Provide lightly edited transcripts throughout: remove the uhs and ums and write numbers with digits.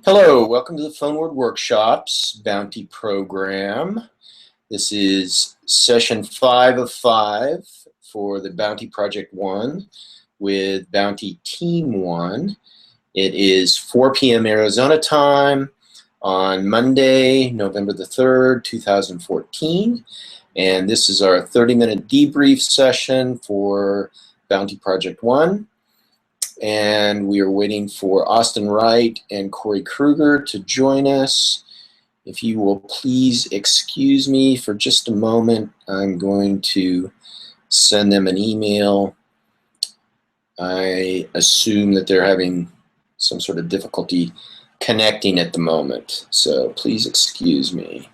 Hello, welcome to the PHONEWORD Workshops Bounty Program. This is session 5 of 5 for the Bounty Project 1 with Bounty Team 1. It is 4 p.m. Arizona time on Monday, November the 3rd, 2014. And this is our 30-minute debrief session for Bounty Project 1. And we are waiting for Austin Wright and Corey Kruger to join us. If you will please excuse me for just a moment, I'm going to send them an email. I assume that they're having some sort of difficulty connecting at the moment, so please excuse me.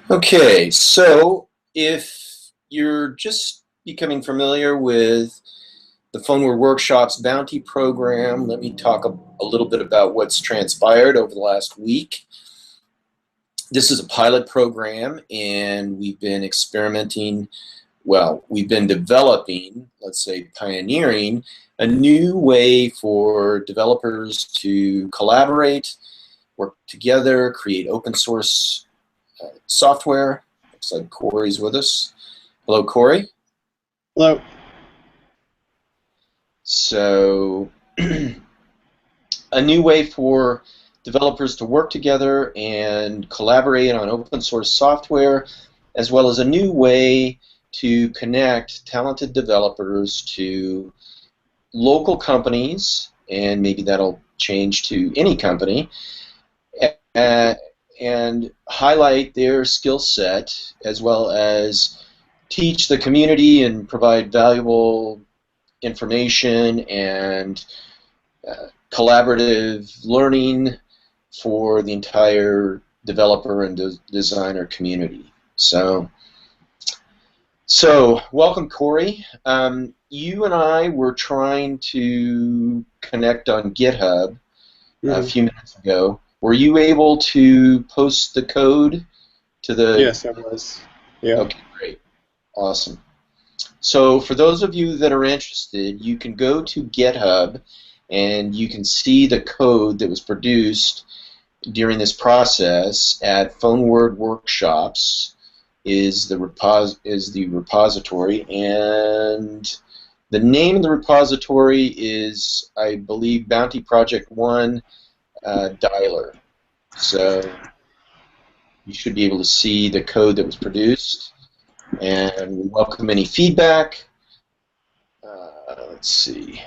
Okay, so if you're just becoming familiar with the PHONEWORD Workshops Bounty Program, let me talk a little bit about what's transpired over the last week. This is a pilot program, and we've been experimenting, well, we've been developing, let's say pioneering, a new way for developers to collaborate, work together, create open source software. Looks like Corey's with us. Hello, Corey. Hello. So a new way for developers to work together and collaborate on open source software, as well as a new way to connect talented developers to local companies, and maybe that'll change to any company, and highlight their skill set, as well as teach the community and provide valuable information and collaborative learning for the entire developer and designer community. So welcome, Corey. You and I were trying to connect on GitHub a few minutes ago. Were you able to post the code to the... Yes, I was. Yeah. Okay, great. Awesome. So for those of you that are interested, you can go to GitHub and you can see the code that was produced during this process at PHONEWORD Workshops is the repository, and the name of the repository is, I believe, Bounty Project 1 Dialer. So you should be able to see the code that was produced, and we welcome any feedback. Let's see.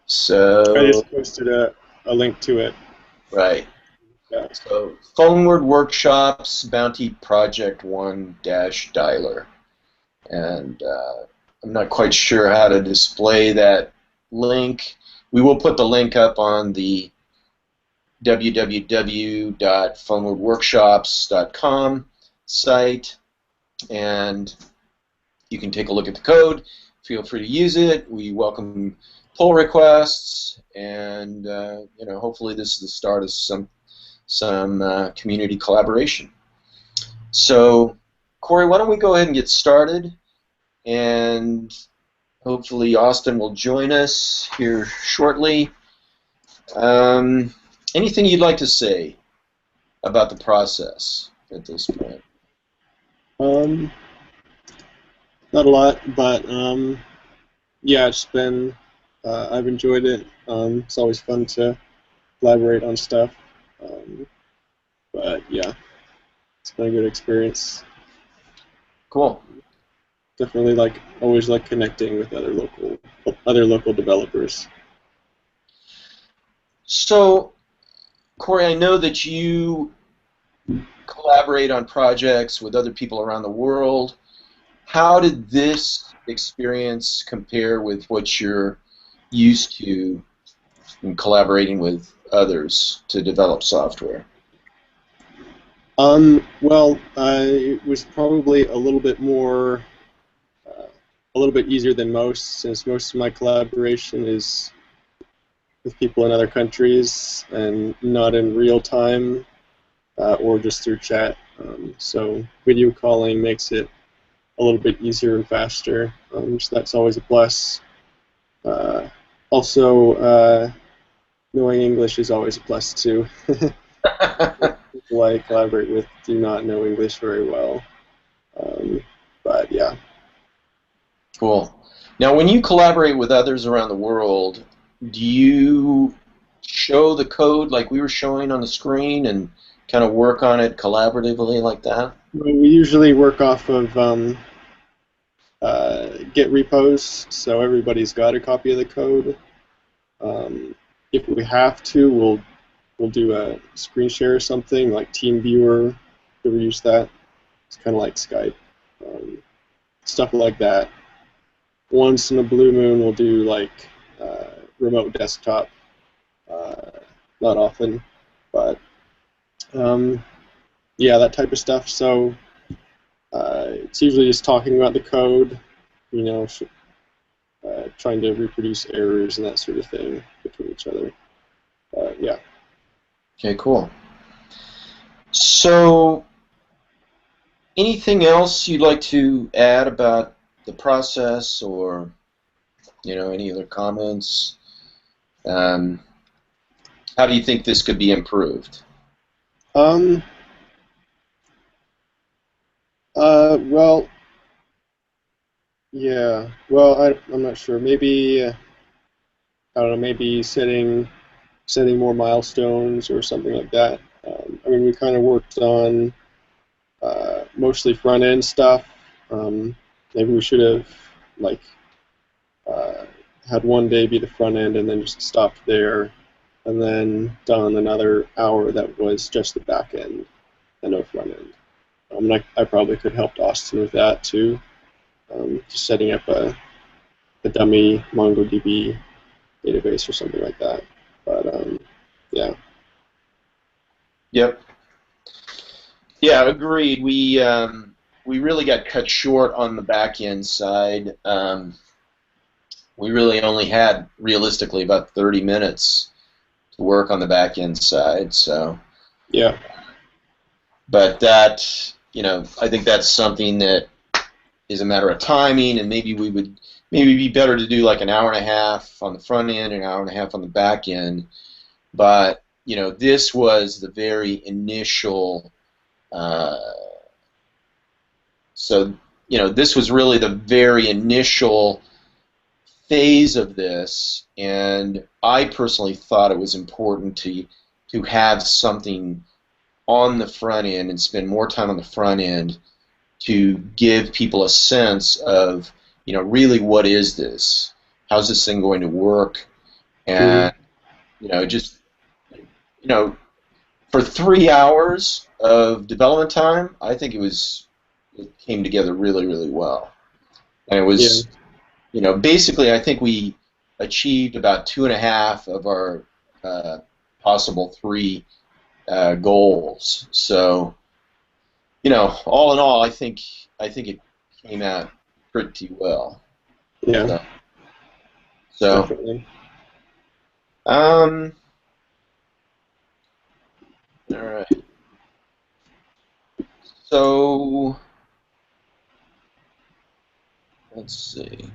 So I just posted a link to it. right. Yeah. So PHONEWORD Workshops Bounty Project 1 Dialer, and I'm not quite sure how to display that link. We will put the link up on the www.phonewordworkshops.com site, and you can take a look at the code. Feel free to use it. We welcome pull requests, and you know, hopefully this is the start of some community collaboration. So, Corey, why don't we go ahead and get started, and hopefully Austin will join us here shortly. Anything you'd like to say about the process at this point? Not a lot, but yeah, it's been. I've enjoyed it. It's always fun to collaborate on stuff. But yeah, it's been a good experience. Cool. Definitely always like connecting with other local developers. So, Corey, I know that you collaborate on projects with other people around the world. How did this experience compare with what you're used to in collaborating with others to develop software? Well, it was probably a little bit more, a little bit easier than most, since most of my collaboration is with people in other countries and not in real time or just through chat. So video calling makes it a little bit easier and faster, so that's always a plus. Also, knowing English is always a plus too. People I collaborate with do not know English very well, but yeah. Cool. Now, when you collaborate with others around the world, do you show the code like we were showing on the screen and kind of work on it collaboratively like that? Well, we usually work off of Git repos, so everybody's got a copy of the code. If we have to, we'll do a screen share or something like TeamViewer. Ever use that? It's kind of like Skype. Stuff like that. Once in a blue moon, we'll do like remote desktop. Not often, but yeah, that type of stuff. So it's usually just talking about the code, you know, trying to reproduce errors and that sort of thing between each other. Yeah. Okay, cool. So, anything else you'd like to add about the process, or any other comments? How do you think this could be improved? Well, yeah. Well, I'm not sure. Maybe I don't know. Maybe setting more milestones or something like that. I mean, we kind of worked on mostly front end stuff. Maybe we should have like had one day be the front end and then just stopped there, and then done another hour that was just the back end and no front end. I probably could have helped Austin with that too, just setting up a dummy MongoDB database or something like that. But yeah. Yep. Yeah, agreed. We really got cut short on the back end side. We really only had realistically about 30 minutes to work on the back end side. So yeah. But that, I think that's something that is a matter of timing, and maybe be better to do like an hour and a half on the front end and an hour and a half on the back end. But this was the very initial. This was really the very initial phase of this, and I personally thought it was important to have something on the front end and spend more time on the front end to give people a sense of, really what is this? How's this thing going to work? And, for 3 hours of development time, I think it came together really, really well. And it was, basically I think we achieved about 2.5 of our possible 3 goals. So, all in all, I think it came out pretty well. Yeah. So definitely. All right. So let's see.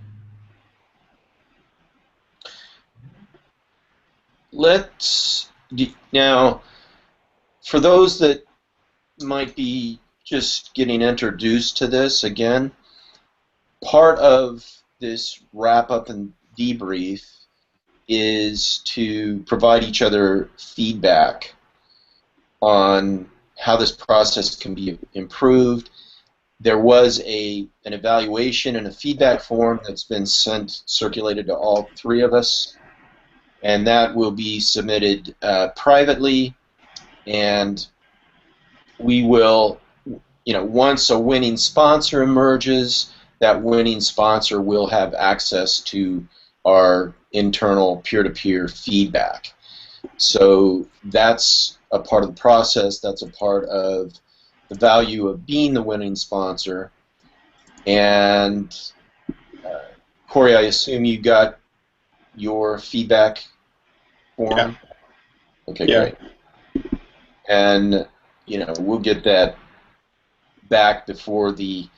Now, for those that might be just getting introduced to this again, part of this wrap-up and debrief is to provide each other feedback on how this process can be improved. There was an evaluation and a feedback form that's been circulated to all 3 of us, and that will be submitted privately, and we will, once a winning sponsor emerges, that winning sponsor will have access to our internal peer-to-peer feedback. So that's a part of the process. That's a part of the value of being the winning sponsor. And Corey, I assume you got your feedback form? Yeah. Okay, Yeah. great. And we'll get that back before the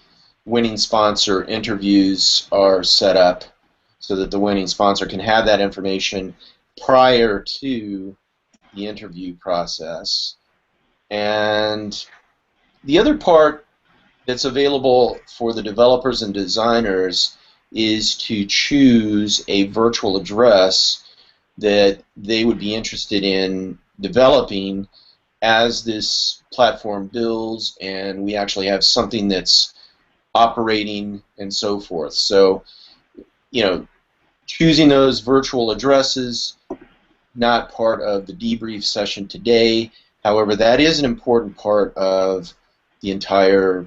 winning sponsor interviews are set up, so that the winning sponsor can have that information prior to the interview process. And the other part that's available for the developers and designers is to choose a virtual address that they would be interested in developing as this platform builds and we actually have something that's operating and so forth. So, choosing those virtual addresses, not part of the debrief session today. However, that is an important part of the entire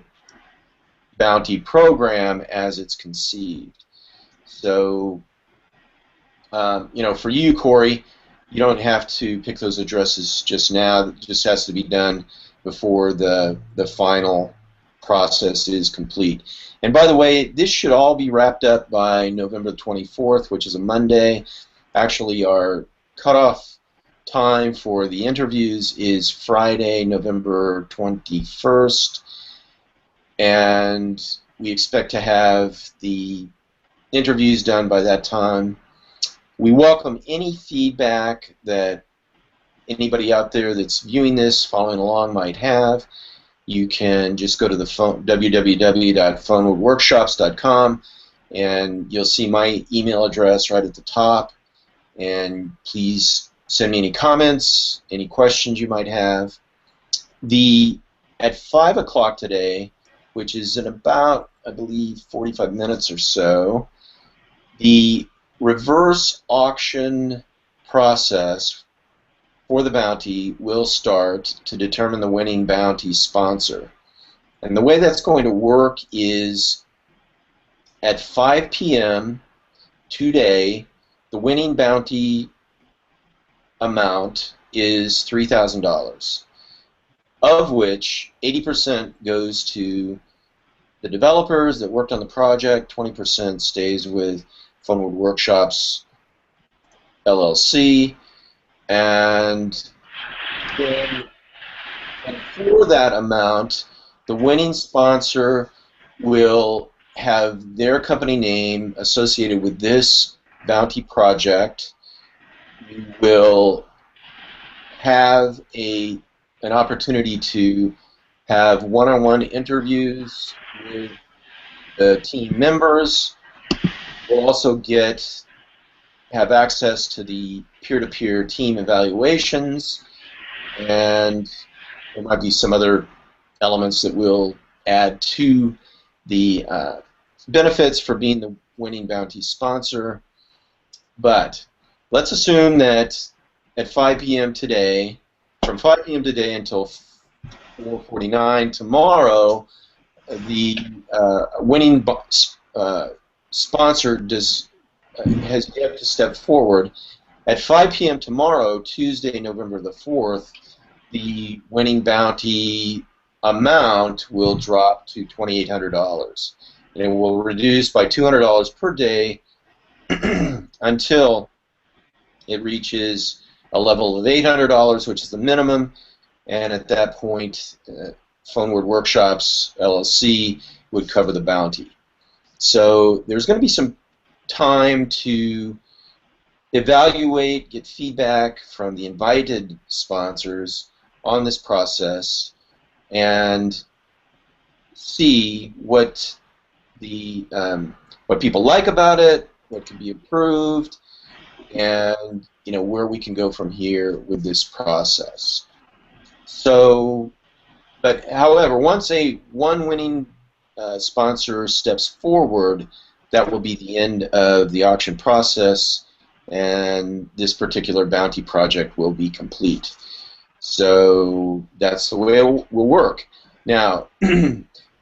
bounty program as it's conceived. So, for you, Corey, you don't have to pick those addresses just now. It just has to be done before the final process is complete. And by the way, this should all be wrapped up by November 24th, which is a Monday. Actually, our cutoff time for the interviews is Friday, November 21st. And we expect to have the interviews done by that time. We welcome any feedback that anybody out there that's viewing this, following along, might have. You can just go to the www.phonewordworkshops.com and you'll see my email address right at the top. And please send me any comments, any questions you might have. At 5 o'clock today, which is in about, I believe, 45 minutes or so, the reverse auction process for the bounty will start to determine the winning bounty sponsor. And the way that's going to work is at 5 p.m. today, the winning bounty amount is $3,000, of which 80% goes to the developers that worked on the project, 20% stays with PHONEWORD Workshops LLC, and then for that amount, the winning sponsor will have their company name associated with this bounty project. You will have an opportunity to have one-on-one interviews with the team members. We'll also have access to the peer-to-peer team evaluations, and there might be some other elements that we'll add to the benefits for being the winning bounty sponsor. But let's assume that at 5 p.m. today, from 5 p.m. today until 4:49 tomorrow, the winning sponsor has yet to step forward. At 5 p.m. tomorrow, Tuesday, November the 4th, the winning bounty amount will drop to $2,800. And it will reduce by $200 per day until it reaches a level of $800, which is the minimum. And at that point, PHONEWORD Workshops LLC would cover the bounty. So there's going to be some time to evaluate, get feedback from the invited sponsors on this process, and see what people like about it, what can be improved, and where we can go from here with this process. So, but however, once one winning sponsor steps forward, that will be the end of the auction process, and this particular bounty project will be complete. So that's the way it will work. Now,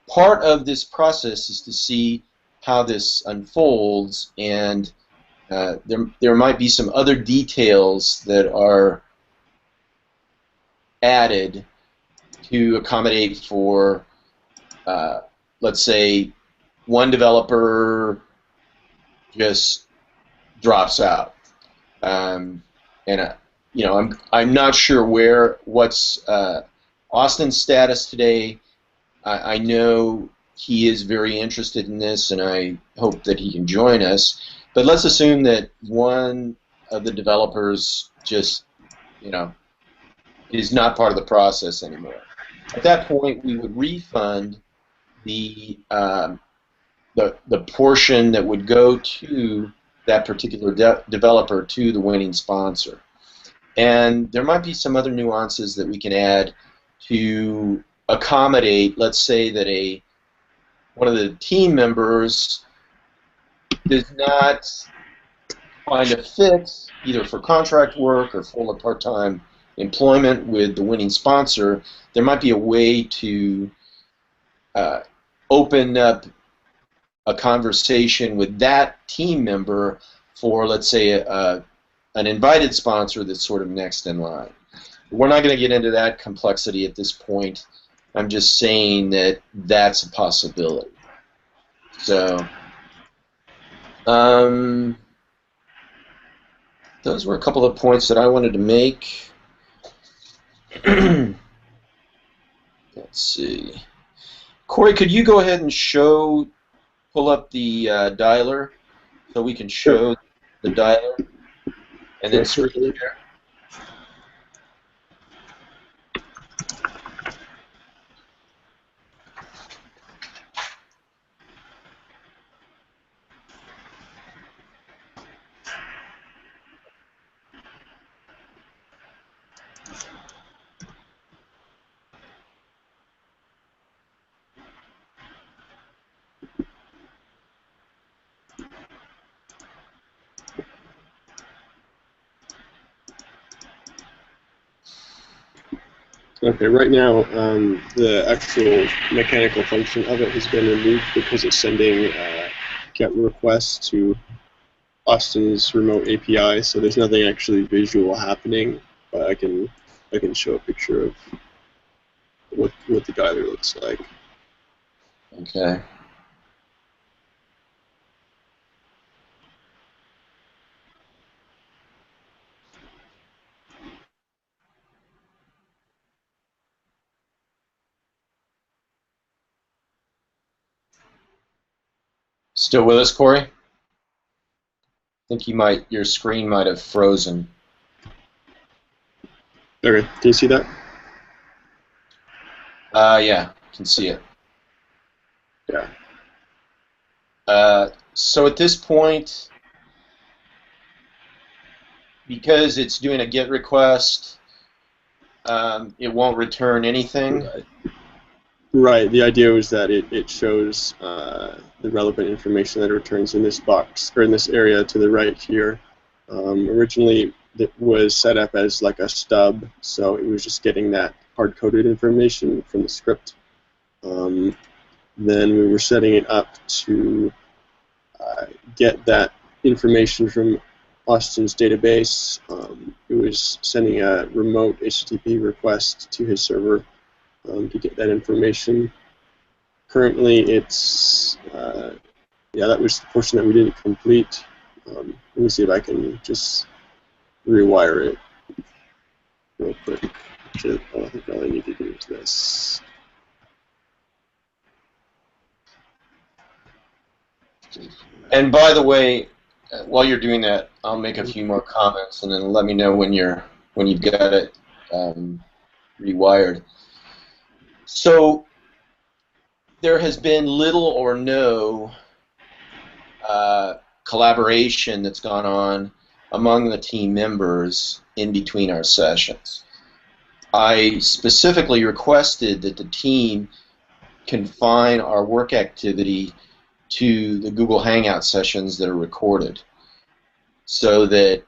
part of this process is to see how this unfolds, and there might be some other details that are added to accommodate for, let's say, one developer just drops out, and you know, I'm not sure what's Austin's status today. I know he is very interested in this, and I hope that he can join us. But let's assume that one of the developers just, you know, is not part of the process anymore. At that point, we would refund the portion that would go to that particular developer to the winning sponsor. And there might be some other nuances that we can add to accommodate. Let's say that one of the team members does not find a fit either for contract work or full or part-time employment with the winning sponsor. There might be a way to open up a conversation with that team member for, let's say, an invited sponsor that's sort of next in line. We're not going to get into that complexity at this point. I'm just saying that that's a possibility. So, those were a couple of points that I wanted to make. Let's see. Corey, could you go ahead and pull up the dialer so we can show the dialer and then screen share? Okay, right now the actual mechanical function of it has been removed because it's sending GET requests to Austin's remote API, so there's nothing actually visual happening, but I can show a picture of what the dialer looks like. Okay. Still with us, Corey? I think your screen might have frozen. Okay, can you see that? Yeah, I can see it. Yeah. So at this point, because it's doing a GET request, it won't return anything. Right. The idea was that it shows the relevant information that it returns in this box, or in this area to the right here. Originally, it was set up as like a stub, so it was just getting that hard-coded information from the script. Then we were setting it up to get that information from Austin's database. It was sending a remote HTTP request to his server to get that information. Currently, it's yeah, that was the portion that we didn't complete. Let me see if I can just rewire it real quick. Actually, I think all I need to do is this. And by the way, while you're doing that, I'll make a few more comments, and then let me know when you've got it rewired. So there has been little or no collaboration that's gone on among the team members in between our sessions. I specifically requested that the team confine our work activity to the Google Hangout sessions that are recorded, so that,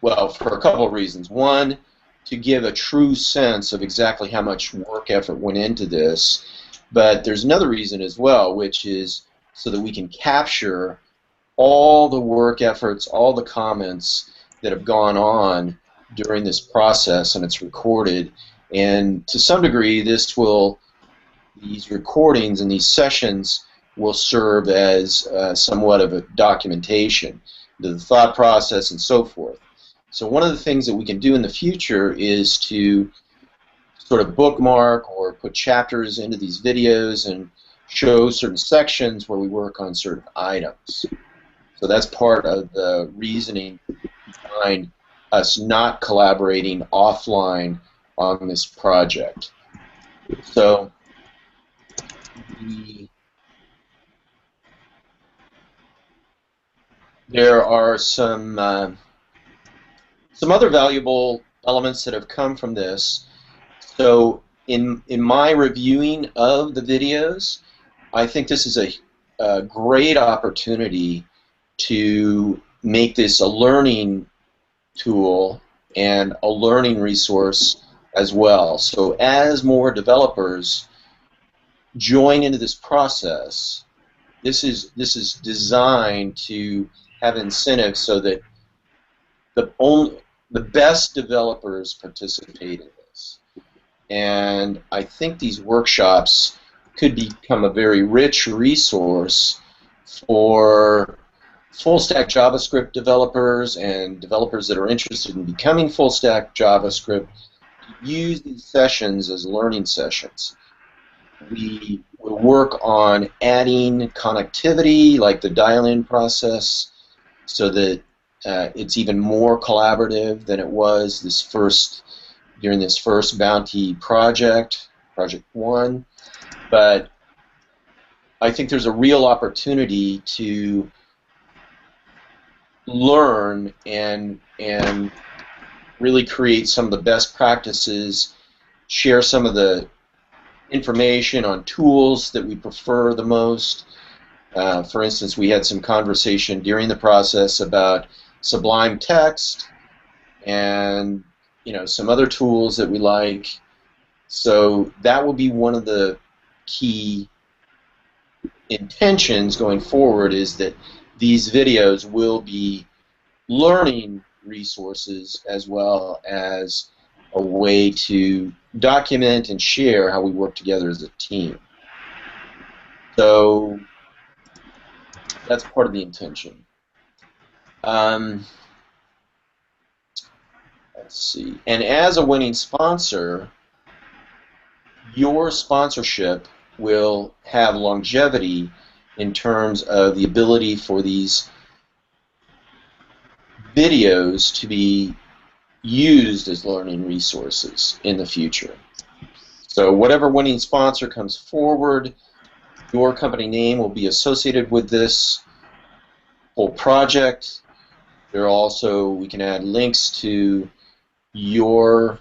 well, for a couple of reasons. One, to give a true sense of exactly how much work effort went into this, but there's another reason as well, which is so that we can capture all the work efforts, all the comments that have gone on during this process, and it's recorded. And to some degree, these recordings and these sessions will serve as somewhat of a documentation, the thought process and so forth. So one of the things that we can do in the future is to sort of bookmark or put chapters into these videos and show certain sections where we work on certain items. So that's part of the reasoning behind us not collaborating offline on this project. So there are some other valuable elements that have come from this. So in my reviewing of the videos, I think this is a great opportunity to make this a learning tool and a learning resource as well. So as more developers join into this process, this is designed to have incentives so that the best developers participate in this. And I think these workshops could become a very rich resource for full-stack JavaScript developers and developers that are interested in becoming full-stack JavaScript to use these sessions as learning sessions. We will work on adding connectivity, like the dial-in process, so that it's even more collaborative than it was during this first Bounty project, Project 1. But I think there's a real opportunity to learn and really create some of the best practices, share some of the information on tools that we prefer the most. For instance, we had some conversation during the process about Sublime Text and some other tools that we like. So that will be one of the key intentions going forward, is that these videos will be learning resources as well as a way to document and share how we work together as a team. So that's part of the intention. Let's see. And as a winning sponsor, your sponsorship will have longevity in terms of the ability for these videos to be used as learning resources in the future. So whatever winning sponsor comes forward, your company name will be associated with this whole project. There are also, we can add links to your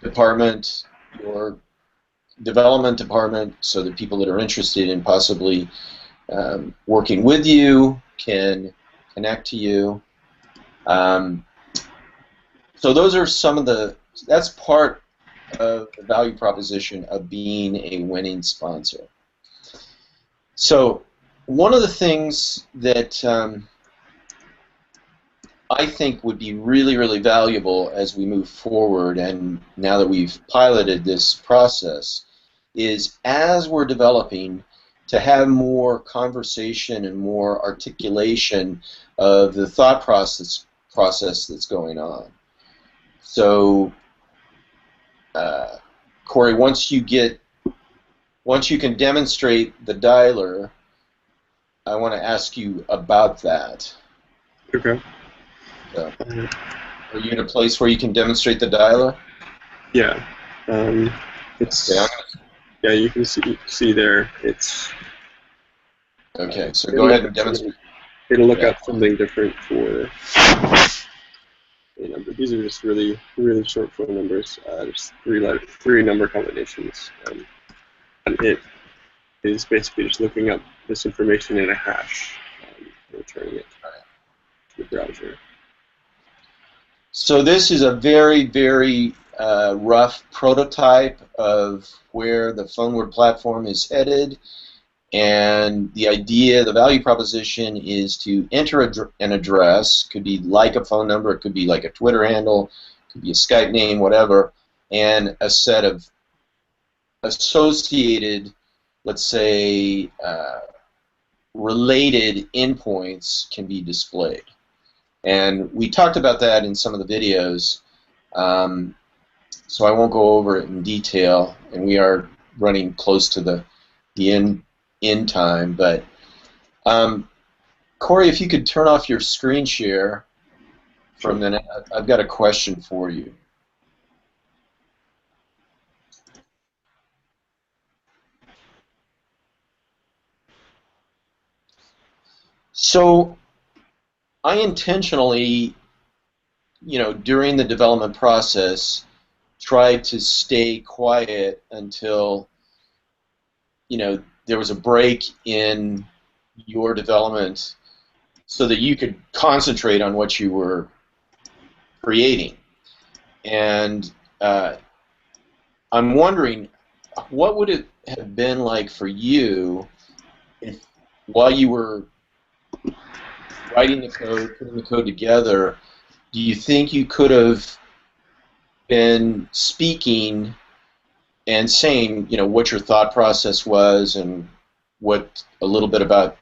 department, your development department, so that people that are interested in possibly working with you can connect to you. So those are some of that's part of the value proposition of being a winning sponsor. So one of the things that I think would be really, really valuable as we move forward, and now that we've piloted this process, is as we're developing, to have more conversation and more articulation of the thought process that's going on. So, Corey, once you can demonstrate the dialer, I want to ask you about that. Okay. So, are you in a place where you can demonstrate the dialer? Yeah. It's okay, yeah. You can see there. It's okay. So go ahead and demonstrate. It'll look up something different for a number. These are just really, really short phone numbers. Just three number combinations. And it is basically just looking up this information in a hash and returning it to the browser. So this is a very, very rough prototype of where the PhoneWord platform is headed. And the idea, the value proposition is to enter an address, could be like a phone number, it could be like a Twitter handle, it could be a Skype name, whatever, and a set of associated, let's say, related endpoints can be displayed. And we talked about that in some of the videos, so I won't go over it in detail, and we are running close to the end time, but Corey, if you could turn off your screen share for a minute, I've got a question for you. So I intentionally, during the development process, tried to stay quiet until, there was a break in your development so that you could concentrate on what you were creating. And I'm wondering, what would it have been like for you if, while you were writing the code, putting the code together, do you think you could have been speaking and saying, what your thought process was and what a little bit about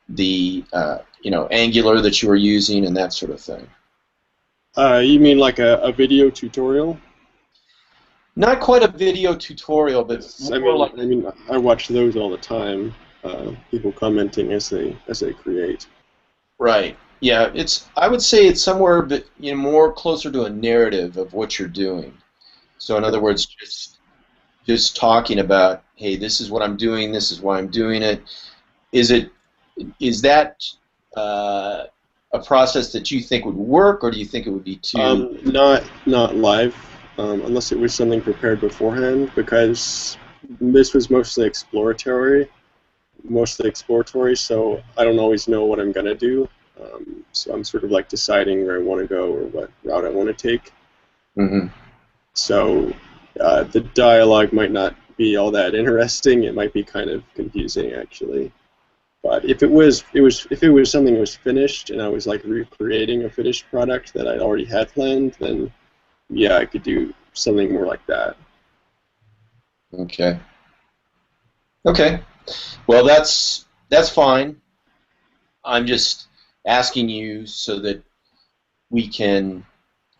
the, Angular that you were using and that sort of thing? You mean like a video tutorial? Not quite a video tutorial, but more I mean, I watch those all the time. People commenting as they create. Right. Yeah. I would say it's somewhere, but more closer to a narrative of what you're doing. So in other words, just talking about, hey, this is what I'm doing. This is why I'm doing it. Is that a process that you think would work, or do you think it would be too? Not live, unless it was something prepared beforehand, because this was mostly exploratory. So I don't always know what I'm gonna do. So I'm sort of like deciding where I want to go or what route I want to take. Mm-hmm. So the dialogue might not be all that interesting. It might be kind of confusing, actually. But if it was something that was finished and I was like recreating a finished product that I already had planned, then yeah, I could do something more like that. Okay. Okay. Well, that's fine. I'm just asking you so that we can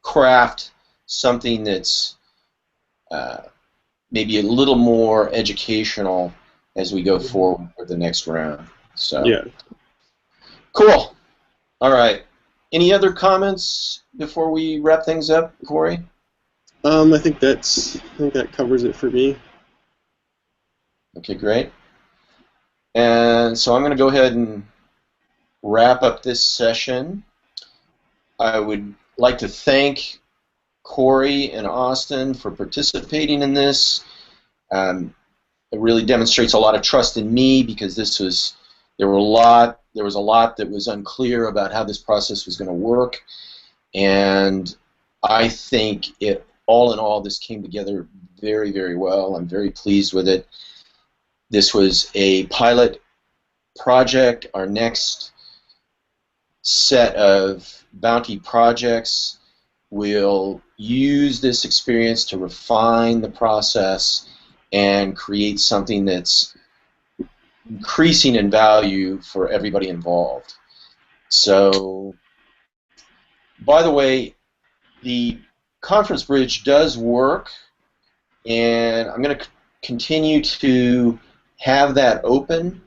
craft something that's maybe a little more educational as we go forward for the next round. So yeah. Cool. All right. Any other comments before we wrap things up, Corey? I think that covers it for me. Okay, great. And so I'm going to go ahead and wrap up this session. I would like to thank Corey and Austin for participating in this. It really demonstrates a lot of trust in me because there was a lot that was unclear about how this process was going to work, and I think all in all, this came together very, very well. I'm very pleased with it. This was a pilot project. Our next set of Bounty projects will use this experience to refine the process and create something that's increasing in value for everybody involved. So, by the way, the conference bridge does work, and I'm going to continue to have that open,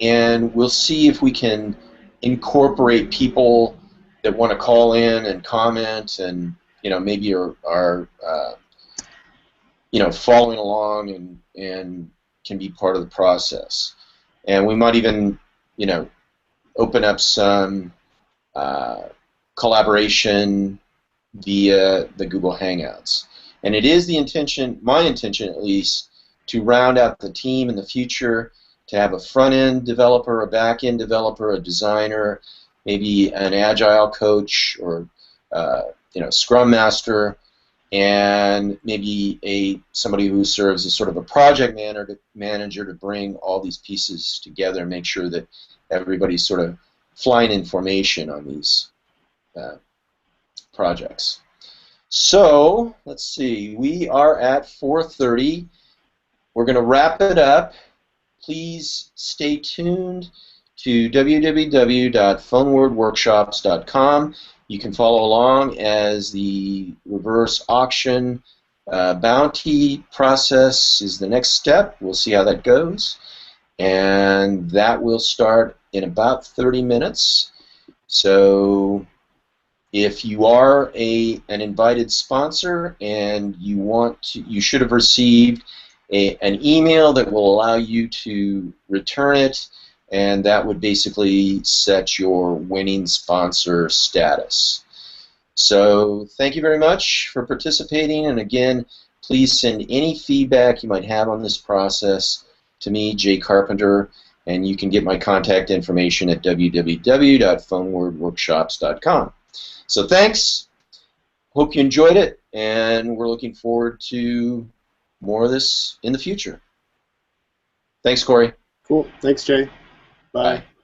and we'll see if we can incorporate people that want to call in and comment, and maybe are following along and can be part of the process. And we might even open up some collaboration via the Google Hangouts. And it is my intention at least, to round out the team in the future, to have a front-end developer, a back-end developer, a designer, maybe an agile coach or Scrum Master, and maybe somebody who serves as sort of a project manager to bring all these pieces together and make sure that everybody's sort of flying in formation on these projects. So let's see, we are at 4:30. We're going to wrap it up. Please stay tuned to www.phonewordworkshops.com. You can follow along as the reverse auction bounty process is the next step. We'll see how that goes. And that will start in about 30 minutes. So if you are an invited sponsor and you should have received an email that will allow you to return it, and that would basically set your winning sponsor status. So thank you very much for participating, and again, please send any feedback you might have on this process to me, Jay Carpenter, and you can get my contact information at www.phonewordworkshops.com. So thanks, hope you enjoyed it, and we're looking forward to more of this in the future. Thanks, Corey. Cool. Thanks, Jay. Bye. Bye.